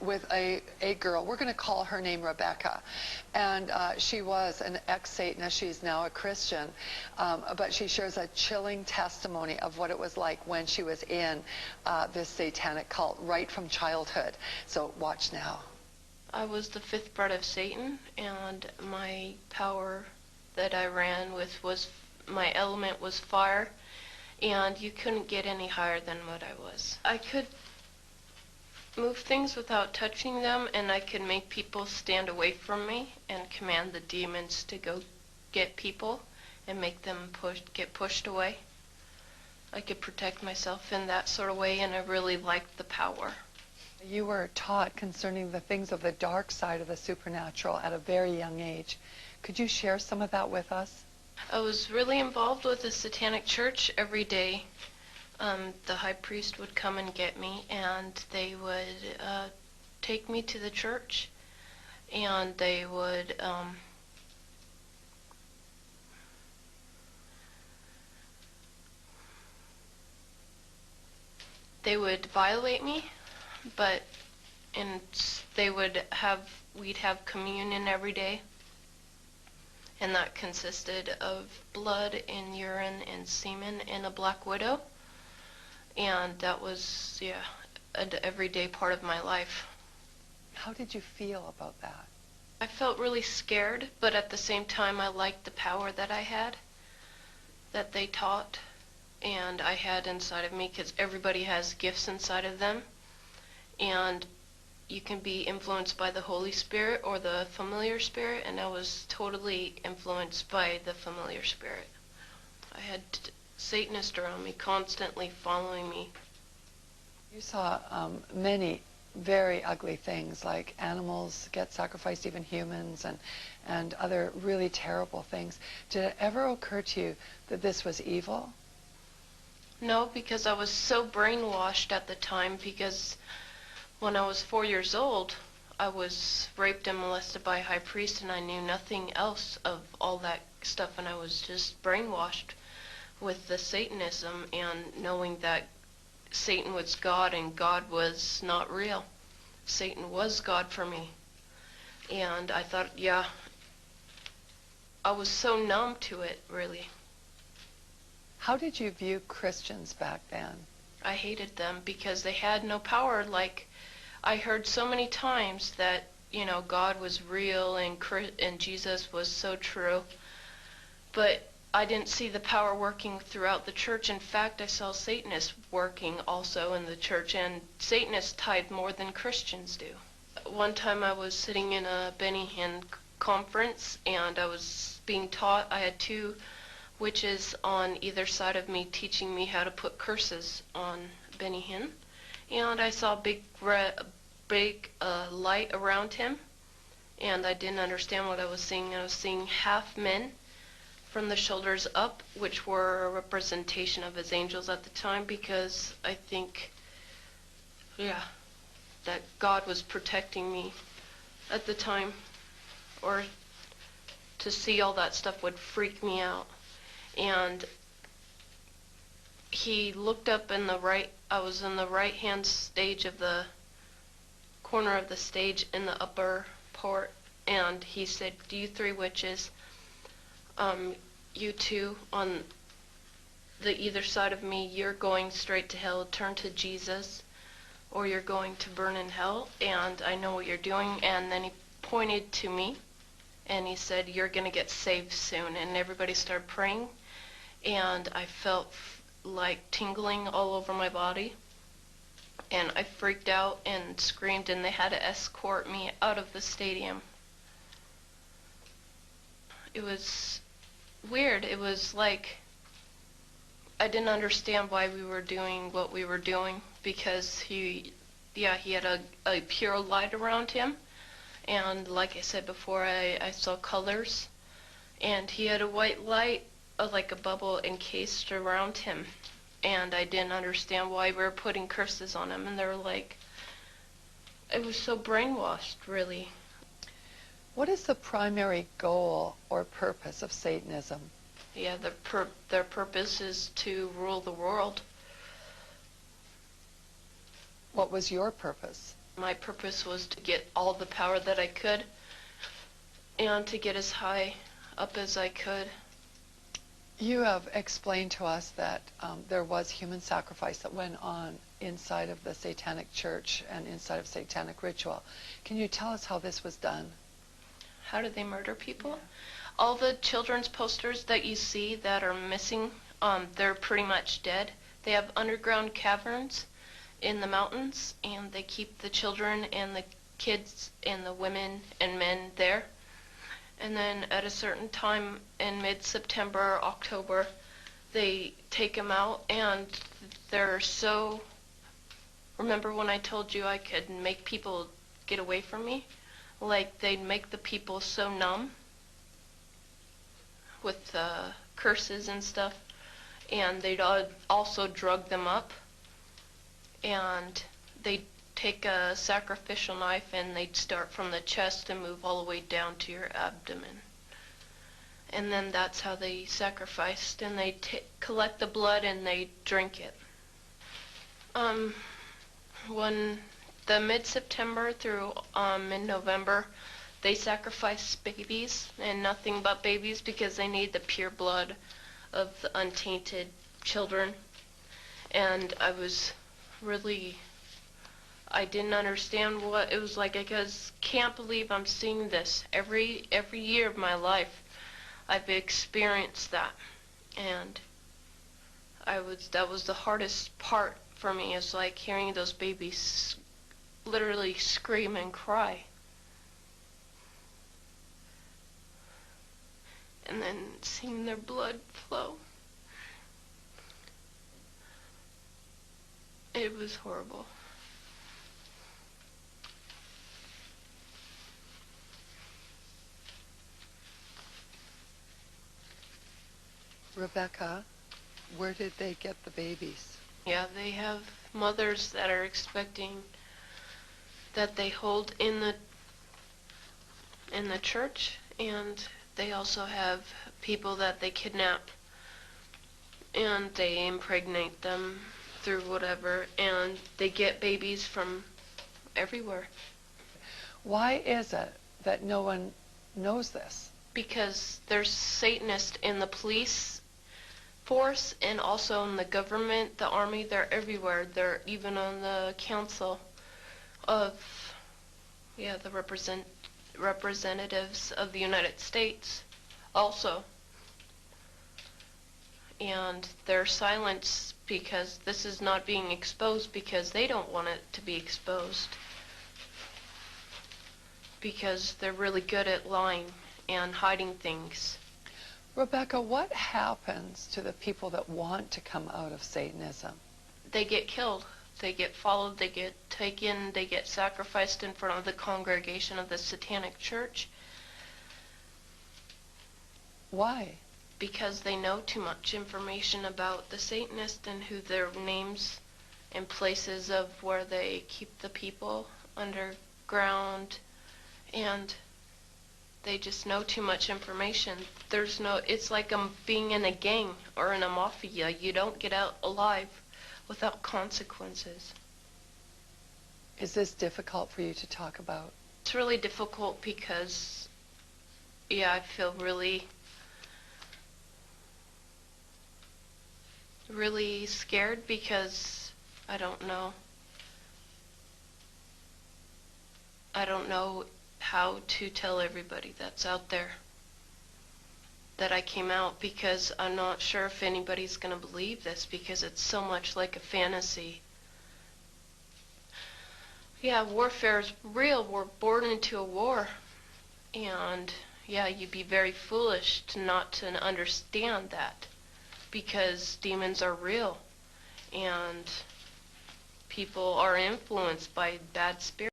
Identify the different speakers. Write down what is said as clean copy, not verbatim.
Speaker 1: with a girl. We're going to call her name Rebecca. And she was an ex-Satanist. She's now a Christian. But she shares a chilling testimony of what it was like when she was in this satanic cult right from childhood. So watch now.
Speaker 2: I was the fifth bred of Satan, and my power that I ran with was, my element was fire, and you couldn't get any higher than what I was. I could move things without touching them, and I could make people stand away from me and command the demons to go get people and make them get pushed away. I could protect myself in that sort of way, and I really liked the power.
Speaker 1: You were taught concerning the things of the dark side of the supernatural at a very young age. Could you share some of that with us?
Speaker 2: I was really involved with the satanic church every day. The high priest would come and get me, and they would take me to the church, and they would violate me, but we'd have communion every day, and that consisted of blood and urine and semen and a black widow, and that was, yeah, an everyday part of my life.
Speaker 1: How did you feel about that?
Speaker 2: I felt really scared, but at the same time I liked the power that I had, that they taught, and I had inside of me, because everybody has gifts inside of them, and you can be influenced by the Holy Spirit or the familiar spirit, and I was totally influenced by the familiar spirit. I had Satanists around me, constantly following me.
Speaker 1: You saw many very ugly things, like animals get sacrificed, even humans, and other really terrible things. Did it ever occur to you that this was evil?
Speaker 2: No, because I was so brainwashed at the time, because when I was 4 years old, I was raped and molested by a high priest, and I knew nothing else of all that stuff, and I was just brainwashed with the Satanism and knowing that Satan was God and God was not real. Satan was God for me. And I thought, yeah, I was so numb to it, really.
Speaker 1: How did you view Christians back then?
Speaker 2: I hated them because they had no power. Like, I heard so many times that, you know, God was real and Jesus was so true, but I didn't see the power working throughout the church. In fact, I saw Satanists working also in the church, and Satanists tithe more than Christians do. One time I was sitting in a Benny Hinn conference, and I was being taught. I had two witches on either side of me teaching me how to put curses on Benny Hinn, and I saw a big light around him, and I didn't understand what I was seeing. I was seeing half men from the shoulders up, which were a representation of his angels at the time, because I think, yeah, that God was protecting me at the time, or to see all that stuff would freak me out. And he looked up in the right, I was in the right hand stage of the corner of the stage in the upper part, and he said, "Do you three witches, you two on the either side of me, you're going straight to hell, turn to Jesus, or you're going to burn in hell, and I know what you're doing." And then he pointed to me, and he said, "You're going to get saved soon." And everybody started praying, and I felt like tingling all over my body, and I freaked out and screamed, and they had to escort me out of the stadium. It was weird. It was like I didn't understand why we were doing what we were doing, because he had a pure light around him, and like I said before, I saw colors, and he had a white light, like a bubble encased around him, and I didn't understand why we were putting curses on him, and they were like, it was so brainwashed, really.
Speaker 1: What is the primary goal or purpose of Satanism?
Speaker 2: Yeah, their purpose is to rule the world.
Speaker 1: What was your purpose?
Speaker 2: My purpose was to get all the power that I could and to get as high up as I could.
Speaker 1: You have explained to us that there was human sacrifice that went on inside of the satanic church and inside of satanic ritual. Can you tell us how this was done?
Speaker 2: How do they murder people? All the children's posters that you see that are missing, they're pretty much dead. They have underground caverns in the mountains, and they keep the children and the kids and the women and men there. And then at a certain time in mid-September, October, they take them out, and they're so... Remember when I told you I could make people get away from me? Like, they'd make the people so numb with curses and stuff, and they'd also drug them up, and they'd take a sacrificial knife and they'd start from the chest and move all the way down to your abdomen. And then that's how they sacrificed, and they collect the blood and they drink it. When the mid-September through mid-November, they sacrifice babies and nothing but babies because they need the pure blood of the untainted children. And I didn't understand what it was like. I just can't believe I'm seeing this. Every year of my life, I've experienced that. And that was the hardest part for me, is like hearing those babies literally scream and cry. And then seeing their blood flow. It was horrible.
Speaker 1: Rebecca, where did they get the babies?
Speaker 2: Yeah, they have mothers that are expecting, that they hold in the church, and they also have people that they kidnap and they impregnate them through whatever, and they get babies from everywhere.
Speaker 1: Why is it that no one knows this?
Speaker 2: Because there's Satanists in the police force and also in the government, the army. They're everywhere. They're even on the council of, the representatives of the United States also. And they're silenced because this is not being exposed, because they don't want it to be exposed. Because they're really good at lying and hiding things.
Speaker 1: Rebecca, what happens to the people that want to come out of Satanism?
Speaker 2: They get killed. They get followed. They get taken. They get sacrificed in front of the congregation of the Satanic Church.
Speaker 1: Why?
Speaker 2: Because they know too much information about the Satanists and who their names and places of where they keep the people underground, and they just know too much information. It's like being in a gang or in a mafia. You don't get out alive without consequences.
Speaker 1: Is this difficult for you to talk about?
Speaker 2: It's really difficult because, I feel really scared because I don't know how to tell everybody that's out there that I came out, because I'm not sure if anybody's going to believe this, because it's so much like a fantasy. Warfare is real. We're born into a war, and you'd be very foolish not to understand that, because demons are real and people are influenced by bad spirits.